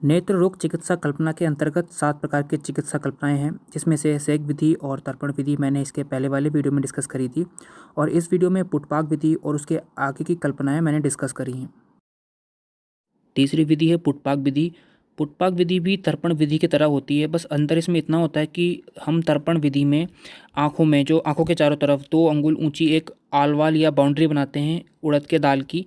नेत्र रोग चिकित्सा कल्पना के अंतर्गत 7 प्रकार की चिकित्सा कल्पनाएं हैं, जिसमें से सेक विधि और तर्पण विधि मैंने इसके पहले वाले वीडियो में डिस्कस करी थी और इस वीडियो में पुटपाक विधि और उसके आगे की कल्पनाएं मैंने डिस्कस करी हैं। तीसरी विधि है पुटपाक विधि। पुटपाक विधि भी तर्पण विधि की तरह होती है, बस अंतर इसमें इतना होता है कि हम तर्पण विधि में आँखों में जो आँखों के चारों तरफ 2 अंगुल ऊंची एक आलवाल या बाउंड्री बनाते हैं उड़द के दाल की।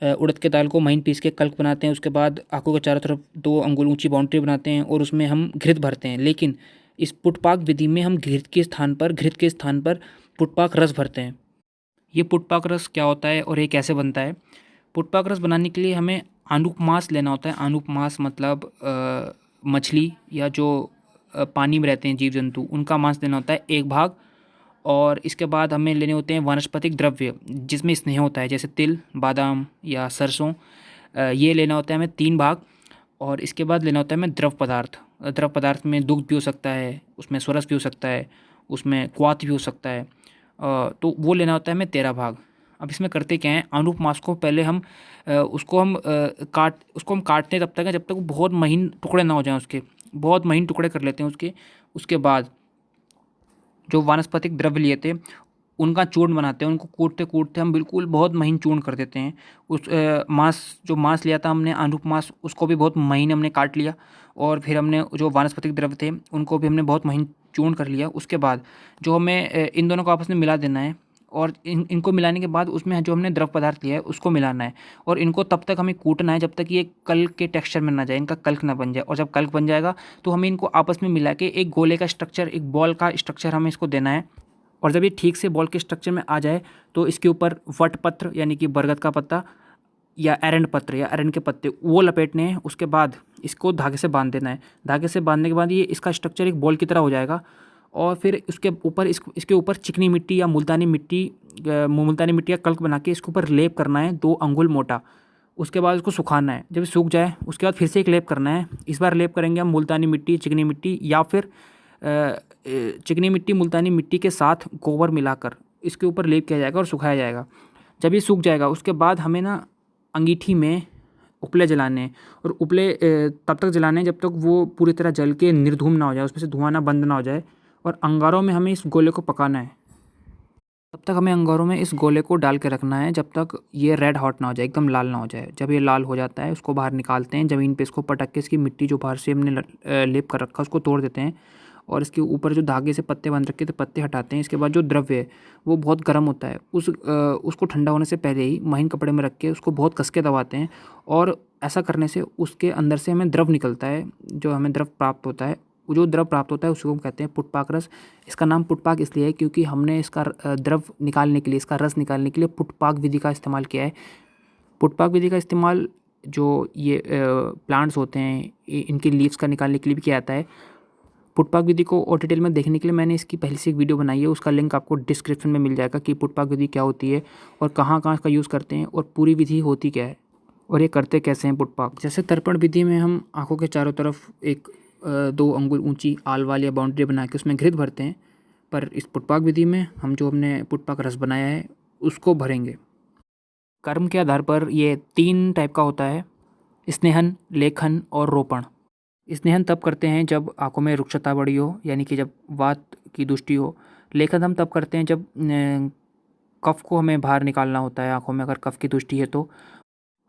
उड़द के दाल को महीन पीस के कल्क बनाते हैं, उसके बाद आँखों के चारों तरफ 2 अंगुल ऊंची बाउंड्री बनाते हैं और उसमें हम घृत भरते हैं। लेकिन इस पुटपाक विधि में हम घृत के स्थान पर पुटपाक रस भरते हैं। ये पुटपाक रस क्या होता है और ये कैसे बनता है? पुटपाक रस बनाने के लिए हमें आनुक मांस लेना होता है। आनुक मांस मतलब मछली या जो पानी में रहते हैं जीव जंतु, उनका मांस लेना होता है 1 भाग। और इसके बाद हमें लेने होते हैं वानस्पतिक द्रव्य जिसमें स्नेह होता है, जैसे तिल, बादाम या सरसों। ये लेना होता है हमें 3 भाग। और इसके बाद लेना होता है हमें द्रव पदार्थ। द्रव पदार्थ में दूध भी हो सकता है, उसमें स्वरस भी हो सकता है, उसमें क्वाथ भी हो सकता है। तो वो लेना होता है हमें 13 भाग। अब इसमें करते क्या है, आनुक मांस को पहले हम उसको हम काटते हैं तब तक है जब तक वो बहुत महीन टुकड़े ना हो जाएं। उसके बहुत महीन टुकड़े कर लेते हैं उसके बाद जो वानस्पतिक द्रव्य लिए थे उनका चूर्ण बनाते हैं। उनको कूटते कूटते हम बिल्कुल बहुत महीन चूर्ण कर देते हैं। उस मांस लिया था हमने आनुक मांस, उसको भी बहुत महीन हमने काट लिया। और फिर हमने जो वानस्पतिक द्रव्य थे उनको भी हमने बहुत महीन चूर्ण कर लिया। उसके बाद जो हमें इन दोनों को आपस में मिला देना है और इनको मिलाने के बाद उसमें जो हमने द्रव पदार्थ लिया है उसको मिलाना है। और इनको तब तक हमें कूटना है जब तक ये कल्क के टेक्सचर में ना जाए, इनका कल्क ना बन जाए। और जब कल्क बन जाएगा तो हमें इनको आपस में मिला के एक गोले का स्ट्रक्चर, एक बॉल का स्ट्रक्चर हमें इसको देना है। और जब ये ठीक से बॉल के स्ट्रक्चर में आ जाए तो इसके ऊपर वटपत्र यानी कि बरगद का पत्ता या एरंड पत्र या एरंड के पत्ते वो लपेटने हैं। उसके बाद इसको धागे से बांध देना है। धागे से बांधने के बाद ये इसका स्ट्रक्चर एक बॉल की तरह हो जाएगा। और फिर इसके ऊपर चिकनी मिट्टी या मुल्तानी मिट्टी का कल्क बना के इसके ऊपर लेप करना है 2 अंगुल मोटा। उसके बाद इसको सुखाना है। जब सूख जाए उसके बाद फिर से एक लेप करना है। इस बार लेप करेंगे हम मुल्तानी मिट्टी, चिकनी मिट्टी या फिर चिकनी मिट्टी मुल्तानी मिट्टी के साथ गोबर मिलाकर इसके ऊपर लेप किया जाएगा और सुखाया जाएगा। जब ये सूख जाएगा उसके बाद हमें ना अंगीठी में उपले जलाने हैं। और उपले तब तक जलाने हैं जब तक वो पूरी तरह जल के निर्धूम ना हो जाए, उसमें से धुआं ना बंद ना हो जाए। और अंगारों में हमें इस गोले को पकाना है। तब तक हमें अंगारों में इस गोले को डाल के रखना है जब तक ये रेड हॉट ना हो जाए, एकदम लाल ना हो जाए। जब ये लाल हो जाता है उसको बाहर निकालते हैं, ज़मीन पे इसको पटक के इसकी मिट्टी जो बाहर से हमने लेप कर रखा है उसको तोड़ देते हैं। और इसके ऊपर जो धागे से पत्ते बंध रखे थे पत्ते हटाते हैं। इसके बाद जो द्रव्य है वो बहुत गर्म होता है, उसको ठंडा होने से पहले ही महीन कपड़े में रख के उसको बहुत कस के दबाते हैं। और ऐसा करने से उसके अंदर से हमें द्रव निकलता है, जो हमें द्रव प्राप्त होता है। वो जो द्रव प्राप्त होता है उसको हम कहते हैं पुटपाक रस। इसका नाम पुटपाक इसलिए है क्योंकि हमने इसका द्रव निकालने के लिए, इसका रस निकालने के लिए पुटपाक विधि का इस्तेमाल किया है। पुटपाक विधि का इस्तेमाल जो ये प्लांट्स होते हैं इनके लीव्स का निकालने के लिए भी किया जाता है। पुटपाक विधि को और डिटेल में देखने के लिए मैंने इसकी पहले से एक वीडियो बनाई है, उसका लिंक आपको डिस्क्रिप्शन में मिल जाएगा कि पुटपाक विधि क्या होती है और कहाँ कहाँ इसका यूज़ करते हैं और पूरी विधि होती क्या है और ये करते कैसे हैं पुटपाक। जैसे तर्पण विधि में हम आँखों के चारों तरफ एक 2 अंगुल ऊंची आलवाल या बाउंड्री बना के उसमें घृत भरते हैं। पर इस पुटपाक विधि में हमने पुटपाक रस बनाया है उसको भरेंगे। कर्म के आधार पर ये 3 टाइप का होता है, स्नेहन, लेखन और रोपण। स्नेहन तब करते हैं जब आँखों में रुक्षता बढ़ी हो, यानी कि जब वात की दृष्टि हो। लेखन हम तब करते हैं जब कफ को हमें बाहर निकालना होता है आँखों में, अगर कफ की दृष्टि है तो।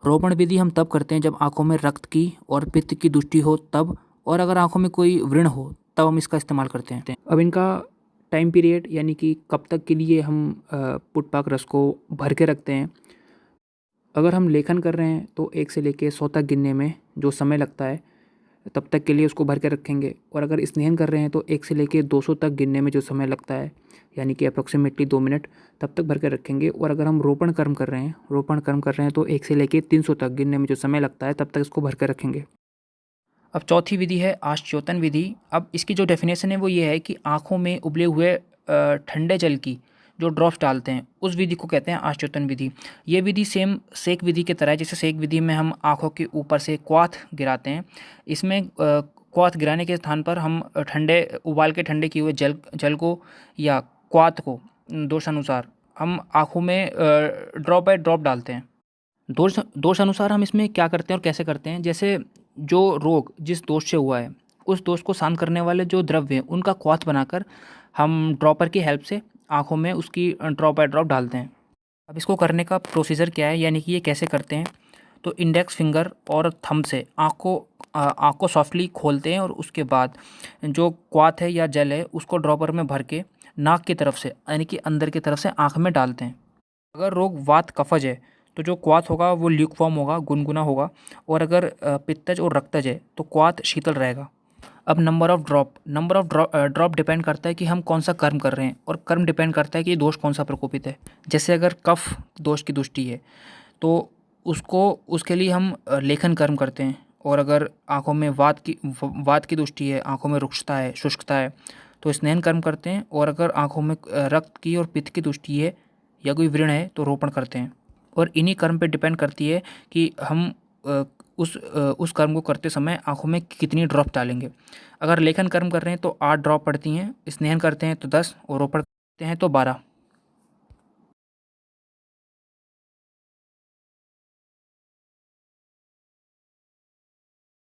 रोपण विधि हम तब करते हैं जब आँखों में रक्त की और पित्त की दृष्टि हो तब, और अगर आँखों में कोई व्रण हो तब हम इसका इस्तेमाल करते हैं। अब इनका टाइम पीरियड यानी कि कब तक के लिए हम पुटपाक रस को भर के रखते हैं। अगर हम लेखन कर रहे हैं तो 1 से लेकर 100 तक गिनने में जो समय लगता है तब तक के लिए उसको भर के रखेंगे। और अगर स्नेहन कर रहे हैं तो 1 से लेकर 200 तक गिनने में जो समय लगता है यानी कि अप्रॉक्सीमेटली 2 मिनट तब तक भर के रखेंगे। और अगर हम रोपण कर्म कर रहे हैं तो 1 से लेकर 300 तक गिनने में जो समय लगता है तब तक इसको भर के रखेंगे। अब चौथी विधि है आश्चोतन विधि। अब इसकी जो डेफिनेशन है वो ये है कि आँखों में उबले हुए ठंडे जल की जो ड्रॉप्स डालते हैं उस विधि को कहते हैं आश्चोतन विधि। ये विधि सेम सेक विधि की तरह है। जैसे सेक विधि में हम आँखों के ऊपर से क्वाथ गिराते हैं, इसमें क्वाथ गिराने के स्थान पर हम उबाल के ठंडे किए हुए जल को या क्वाथ को दोषानुसार हम आँखों में ड्रॉप बाय ड्रॉप डालते हैं। दोषानुसार हम इसमें क्या करते हैं और कैसे करते हैं, जैसे जो रोग जिस दोष से हुआ है उस दोष को शांत करने वाले जो द्रव्य हैं उनका क्वाथ बनाकर हम ड्रॉपर की हेल्प से आँखों में उसकी ड्रॉप बाय ड्रॉप डालते हैं। अब इसको करने का प्रोसीजर क्या है, यानी कि ये कैसे करते हैं। तो इंडेक्स फिंगर और थंब से आँख को सॉफ्टली खोलते हैं और उसके बाद जो क्वाथ है या जेल है उसको ड्रॉपर में भर के नाक की तरफ से यानी कि अंदर की तरफ से आँख में डालते हैं। अगर रोग वात कफज है तो जो क्वाथ होगा वो ल्यूकवार्म होगा, गुनगुना होगा, और अगर पित्तज और रक्तज है तो क्वाथ शीतल रहेगा। अब नंबर ऑफ़ ड्रॉप डिपेंड करता है कि हम कौन सा कर्म कर रहे हैं, और कर्म डिपेंड करता है कि दोष कौन सा प्रकोपित है। जैसे अगर कफ दोष की दृष्टि है तो उसके लिए हम लेखन कर्म करते हैं, और अगर आँखों में वात की दृष्टि है, आँखों में रुक्षता है, शुष्कता है, तो स्नेहन कर्म करते हैं, और अगर आँखों में रक्त की और पित्त की दृष्टि है या कोई व्रण है तो रोपण करते हैं। और इन्हीं कर्म पे डिपेंड करती है कि हम उस कर्म को करते समय आँखों में कितनी ड्रॉप डालेंगे। अगर लेखन कर्म कर रहे हैं तो 8 ड्रॉप पड़ती हैं, स्नेहन करते हैं तो 10 और रोपण करते हैं तो 12।